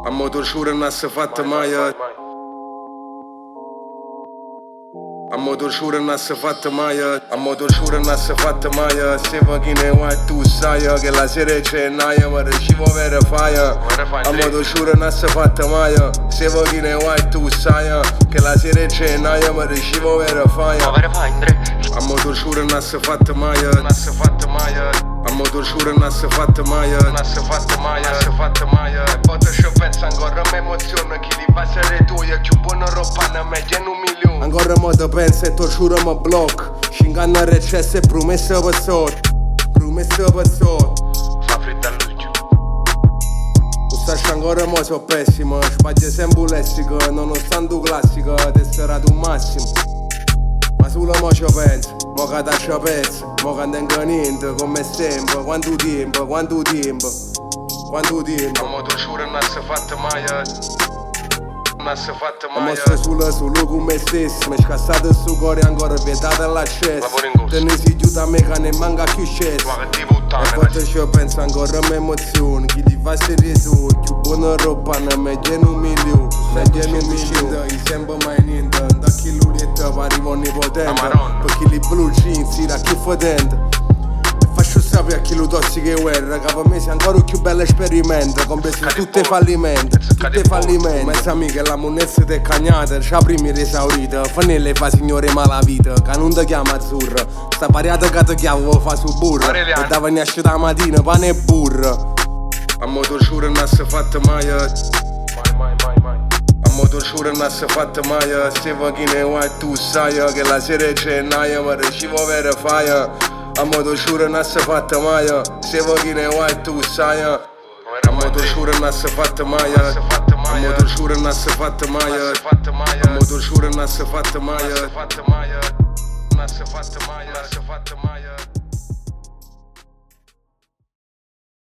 A motor sciure non si è fatta mai. A motor sciure non si è fatta mai. A motor sciure non si è fatta mai. Se va chi ne vuoi tu sai che la sera c'è naia, ma riuscivo a avere faia. A motor sciure non si è fatta mai. Se va chi ne vuoi tu sai che la sera c'è naia, ma riuscivo a avere faia. A motor sciure non si è fatta mai. Non si è fatta mai. A motor sciure non si è fatta mai. Non si è fatta mai. Non si è fatta mai. E poi ci penso ancora mi emoziona chi li va a essere tu e più buona roba non mi tiene un milione. Ancora mo te penso e tortura mi blocco. Scinganno recesse e promesse per sotto. Promesse per sotto. Fa freddo all'occhio. Questo ancora mo so pessimo. Sbaglia sempre lessico. Nonostante classico tesserato un massimo. Ma solo mo ci penso. Mo che taccia pezzo. Mo che non tengo niente come sempre. Quanto tempo, quanto tempo. Quanto tempo. A motor sciure non si è fatta mai. Non si è fatta mai. Ho messo solo con me stesso. Mi è scassato su cuore ancora vietato l'accesso. Te ne si chiude a me che ne manca più scesso. E poi ci penso ancora a me emozioni. Chi ti fa essere tu. Più buona roba non mi tiene un milione. Mi tiene un milione. Io sempre mai niente. Da chi l'urietta arriva onnipotente. Perché li blu jeans si da chi fotente. Faccio sapere a chi lo tossica e guerra. Che per me sia ancora più bello esperimento. Compreso tutti i fallimenti. Tutti i fallimenti. Mezza amica la monessa te cagnata. C'ha prima esaurita. Fanelle fa signore malavita. Che non ti chiama azzurra. Sta pariata che ti chiavo fa su burro. E da venire a sciare la mattina pane e burro. A motor sciure non si è fatta mai. A motor sciure non si è fatta mai. Se va chi ne vuoi tu sai che la sera c'è naia, ma riuscivo a avere faia. A motor sciure non si è fatta mai. Se va chi ne vuoi tu sai. A motor sciure non si è fatta mai. A motor sciure non si è fatta mai. A motor sciure non si è fatta mai. Non si è fatta mai.